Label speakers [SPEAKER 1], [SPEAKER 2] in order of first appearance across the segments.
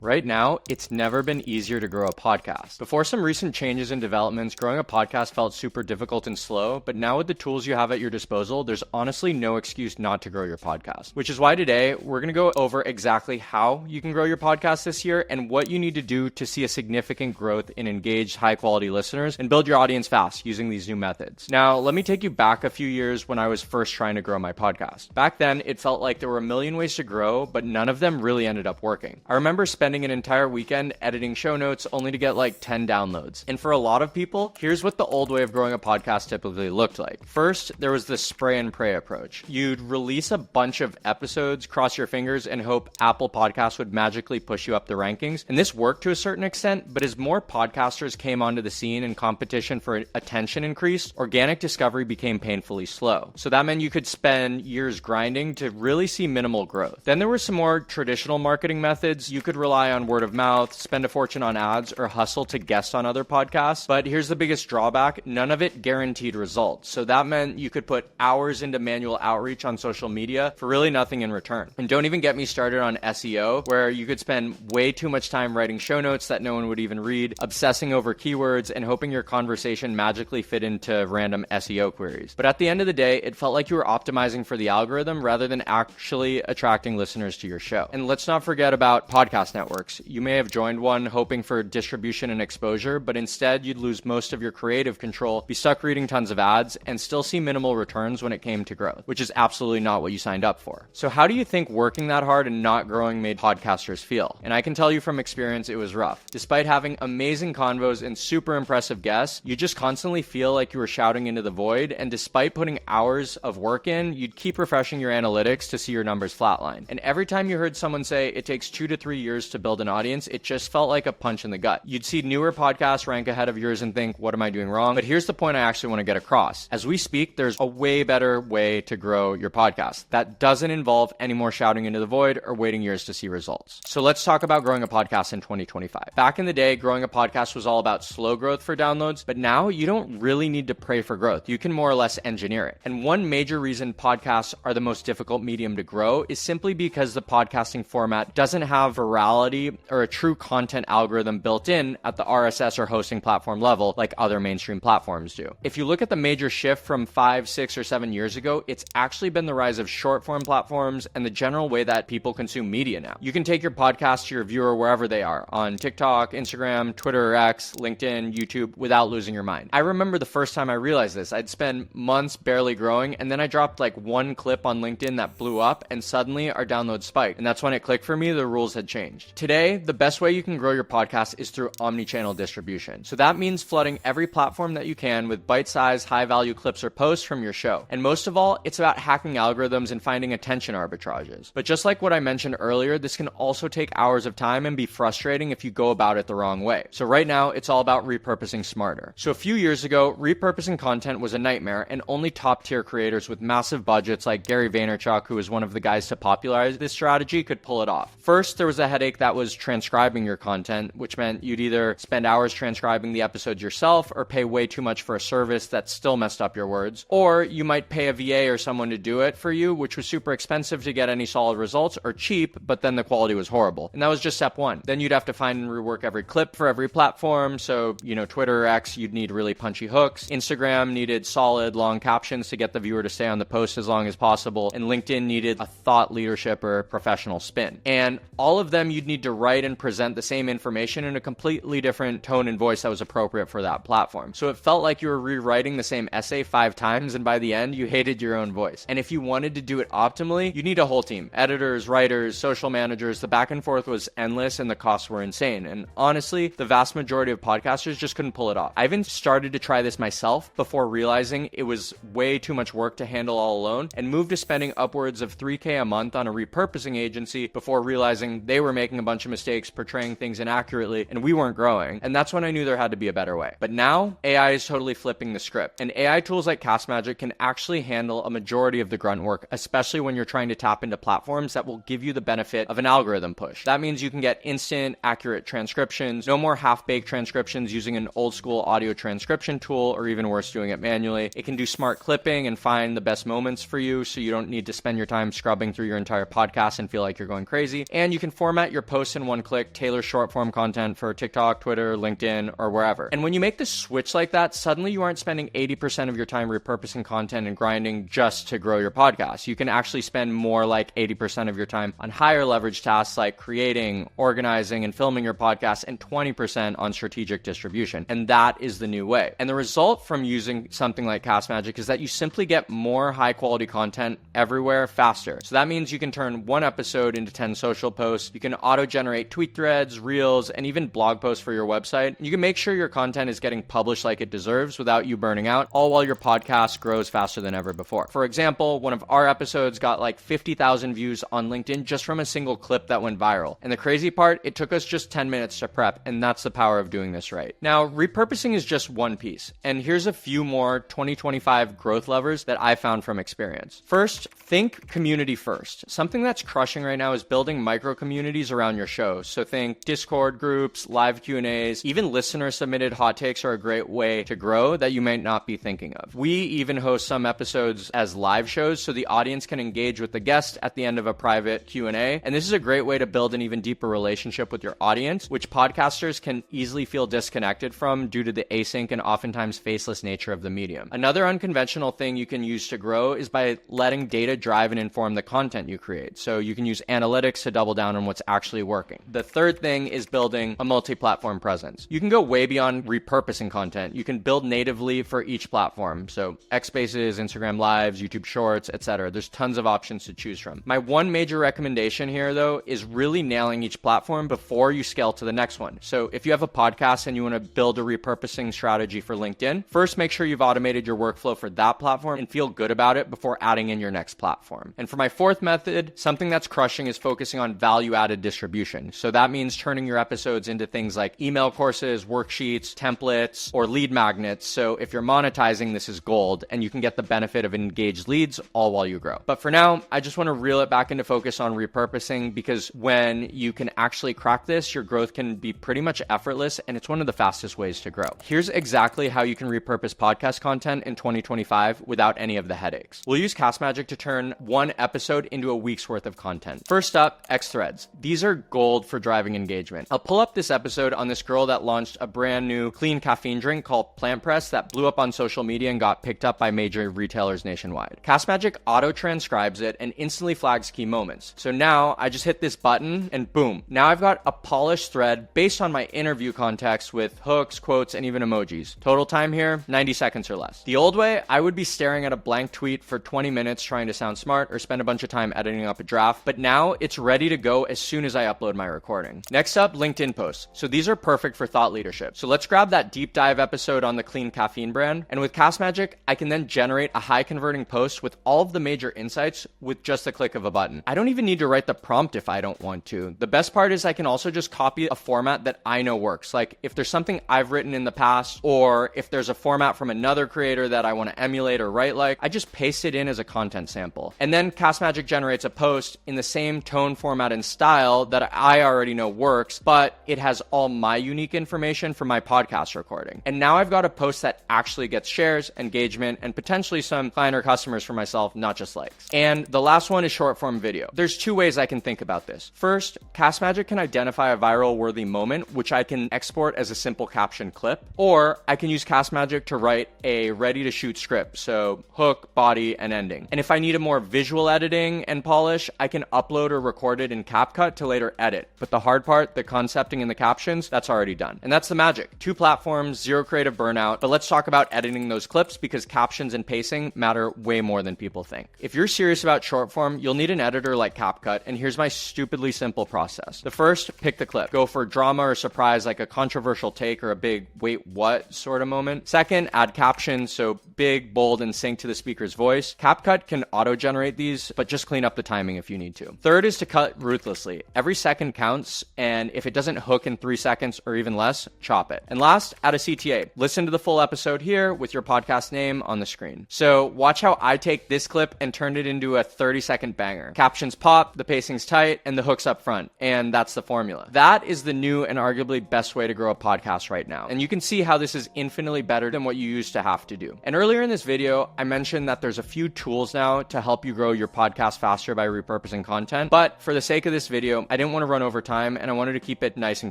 [SPEAKER 1] Right now, it's never been easier to grow a podcast. Before some recent changes and developments, growing a podcast felt super difficult and slow, but now with the tools you have at your disposal, there's honestly no excuse not to grow your podcast. Which is why today, we're going to go over exactly how you can grow your podcast this year and what you need to do to see a significant growth in engaged, high-quality listeners and build your audience fast using these new methods. Now, let me take you back a few years when I was first trying to grow my podcast. Back then, it felt like there were a million ways to grow, but none of them really ended up working. I remember spending an entire weekend editing show notes only to get like 10 downloads. And for a lot of people, here's what the old way of growing a podcast typically looked like. First, there was the spray and pray approach. You'd release a bunch of episodes, cross your fingers, and hope Apple Podcasts would magically push you up the rankings. And this worked to a certain extent, but as more podcasters came onto the scene and competition for attention increased, organic discovery became painfully slow. So that meant you could spend years grinding to really see minimal growth. Then there were some more traditional marketing methods. You could rely on word of mouth, spend a fortune on ads, or hustle to guest on other podcasts. But here's the biggest drawback. None of it guaranteed results. So that meant you could put hours into manual outreach on social media for really nothing in return. And don't even get me started on SEO, where you could spend way too much time writing show notes that no one would even read, obsessing over keywords, and hoping your conversation magically fit into random SEO queries. But at the end of the day, it felt like you were optimizing for the algorithm rather than actually attracting listeners to your show. And let's not forget about podcast networks. You may have joined one hoping for distribution and exposure, but instead you'd lose most of your creative control, be stuck reading tons of ads, and still see minimal returns when it came to growth, which is absolutely not what you signed up for. So how do you think working that hard and not growing made podcasters feel? And I can tell you from experience, it was rough. Despite having amazing convos and super impressive guests, you just constantly feel like you were shouting into the void, and despite putting hours of work in, you'd keep refreshing your analytics to see your numbers flatline. And every time you heard someone say it takes 2 to 3 years to build an audience, it just felt like a punch in the gut. You'd see newer podcasts rank ahead of yours and think, what am I doing wrong? But here's the point I actually want to get across. As we speak, there's a way better way to grow your podcast that doesn't involve any more shouting into the void or waiting years to see results. So let's talk about growing a podcast in 2025. Back in the day, growing a podcast was all about slow growth for downloads, but now you don't really need to pray for growth. You can more or less engineer it. And one major reason podcasts are the most difficult medium to grow is simply because the podcasting format doesn't have virality or a true content algorithm built in at the RSS or hosting platform level like other mainstream platforms do. If you look at the major shift from 5, 6, or 7 years ago, it's actually been the rise of short form platforms and the general way that people consume media now. You can take your podcast to your viewer wherever they are, on TikTok, Instagram, Twitter or X, LinkedIn, YouTube, without losing your mind. I remember the first time I realized this. I'd spend months barely growing, and then I dropped like one clip on LinkedIn that blew up, and suddenly our downloads spiked. And that's when it clicked for me, the rules had changed. Today, the best way you can grow your podcast is through omni-channel distribution. So that means flooding every platform that you can with bite-sized, high-value clips or posts from your show. And most of all, it's about hacking algorithms and finding attention arbitrages. But just like what I mentioned earlier, this can also take hours of time and be frustrating if you go about it the wrong way. So right now, it's all about repurposing smarter. So a few years ago, repurposing content was a nightmare, and only top-tier creators with massive budgets like Gary Vaynerchuk, who was one of the guys to popularize this strategy, could pull it off. First, there was a headache that was transcribing your content, which meant you'd either spend hours transcribing the episodes yourself or pay way too much for a service that still messed up your words. Or you might pay a VA or someone to do it for you, which was super expensive to get any solid results, or cheap, but then the quality was horrible. And that was just step one. Then you'd have to find and rework every clip for every platform. So, Twitter or X, you'd need really punchy hooks. Instagram needed solid, long captions to get the viewer to stay on the post as long as possible. And LinkedIn needed a thought leadership or professional spin. And all of them, you'd need to write and present the same information in a completely different tone and voice that was appropriate for that platform. So it felt like you were rewriting the same essay 5 times, and by the end, you hated your own voice. And if you wanted to do it optimally, you need a whole team. Editors, writers, social managers. The back and forth was endless and the costs were insane. And honestly, the vast majority of podcasters just couldn't pull it off. I even started to try this myself before realizing it was way too much work to handle all alone, and moved to spending upwards of $3,000 a month on a repurposing agency before realizing they were making a bunch of mistakes, portraying things inaccurately, and we weren't growing. And that's when I knew there had to be a better way. But now, AI is totally flipping the script. And AI tools like Castmagic can actually handle a majority of the grunt work, especially when you're trying to tap into platforms that will give you the benefit of an algorithm push. That means you can get instant, accurate transcriptions, no more half-baked transcriptions using an old school audio transcription tool, or even worse, doing it manually. It can do smart clipping and find the best moments for you, so you don't need to spend your time scrubbing through your entire podcast and feel like you're going crazy. And you can format your posts in one click, tailor short form content for TikTok, Twitter, LinkedIn, or wherever. And when you make the switch like that, suddenly you aren't spending 80% of your time repurposing content and grinding just to grow your podcast. You can actually spend more like 80% of your time on higher leverage tasks like creating, organizing, and filming your podcast, and 20% on strategic distribution. And that is the new way. And the result from using something like Cast Magic is that you simply get more high quality content everywhere faster. So that means you can turn one episode into 10 social posts. You can auto generate tweet threads, reels, and even blog posts for your website. You can make sure your content is getting published like it deserves without you burning out, all while your podcast grows faster than ever before. For example, one of our episodes got like 50,000 views on LinkedIn just from a single clip that went viral. And the crazy part, it took us just 10 minutes to prep, and that's the power of doing this right. Now, repurposing is just one piece, and here's a few more 2025 growth levers that I found from experience. First, think community first. Something that's crushing right now is building micro communities around your show. So think Discord groups, live Q&As, even listener submitted hot takes are a great way to grow that you might not be thinking of. We even host some episodes as live shows so the audience can engage with the guest at the end of a private Q&A. And this is a great way to build an even deeper relationship with your audience, which podcasters can easily feel disconnected from due to the async and oftentimes faceless nature of the medium. Another unconventional thing you can use to grow is by letting data drive and inform the content you create. So you can use analytics to double down on what's actually working. The third thing is building a multi-platform presence. You can go way beyond repurposing content. You can build natively for each platform. So X Spaces, Instagram Lives, YouTube Shorts, etc. There's tons of options to choose from. My one major recommendation here, though, is really nailing each platform before you scale to the next one. So if you have a podcast and you want to build a repurposing strategy for LinkedIn, first make sure you've automated your workflow for that platform and feel good about it before adding in your next platform. And for my fourth method, something that's crushing is focusing on value-added distribution. So that means turning your episodes into things like email courses, worksheets, templates, or lead magnets. So if you're monetizing, this is gold, and you can get the benefit of engaged leads all while you grow. But for now, I just want to reel it back into focus on repurposing, because when you can actually crack this, your growth can be pretty much effortless, and it's one of the fastest ways to grow. Here's exactly how you can repurpose podcast content in 2025 without any of the headaches. We'll use Cast Magic to turn one episode into a week's worth of content. First up, X Threads. These are gold for driving engagement. I'll pull up this episode on this girl that launched a brand new clean caffeine drink called Plant Press that blew up on social media and got picked up by major retailers nationwide. Cast Magic auto transcribes it and instantly flags key moments. So now I just hit this button and boom, now I've got a polished thread based on my interview context with hooks, quotes, and even emojis. Total time here, 90 seconds or less. The old way, I would be staring at a blank tweet for 20 minutes trying to sound smart or spend a bunch of time editing up a draft, but now it's ready to go as soon as I upload my recording. Next up, LinkedIn posts. So these are perfect for thought leadership. So let's grab that deep dive episode on the clean caffeine brand, and with Cast Magic, I can then generate a high converting post with all of the major insights with just a click of a button. I don't even need to write the prompt if I don't want to. The best part is I can also just copy a format that I know works. Like if there's something I've written in the past, or if there's a format from another creator that I want to emulate or write like, I just paste it in as a content sample. And then Cast Magic generates a post in the same tone, format, and style that I already know works, but it has all my unique information from my podcast recording. And now I've got a post that actually gets shares, engagement, and potentially some client or customers for myself, not just likes. And the last one is short form video. There's two ways I can think about this. First, Cast Magic can identify a viral worthy moment, which I can export as a simple caption clip, or I can use Cast Magic to write a ready to shoot script. So hook, body, and ending. And if I need a more visual editing and polish, I can upload or record it in CapCut to later edit. But the hard part, the concepting and the captions, that's already done. And that's the magic. 2 platforms, 0 creative burnout. But let's talk about editing those clips, because captions and pacing matter way more than people think. If you're serious about short form, you'll need an editor like CapCut, and here's my stupidly simple process. The first, pick the clip. Go for drama or surprise, like a controversial take or a big wait what sort of moment. Second, add captions, so big, bold, and sync to the speaker's voice. CapCut can auto-generate these, but just clean up the timing if you need to. Third is to cut ruthlessly. Every second counts, and if it doesn't hook in 3 seconds or even less, chop it. And last, add a CTA. Listen to the full episode here with your podcast name on the screen. So watch how I take this clip and turn it into a 30-second banger. Captions pop, the pacing's tight, and the hook's up front. And that's the formula. That is the new and arguably best way to grow a podcast right now. And you can see how this is infinitely better than what you used to have to do. And earlier in this video, I mentioned that there's a few tools now to help you grow your podcast faster by repurposing content. But for the sake of this video, I didn't want to run over time, and I wanted to keep it nice and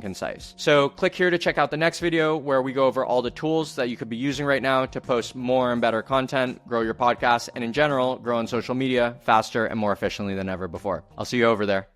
[SPEAKER 1] concise. So click here to check out the next video where we go over all the tools that you could be using right now to post more and better content, grow your podcast, and in general, grow on social media faster and more efficiently than ever before. I'll see you over there.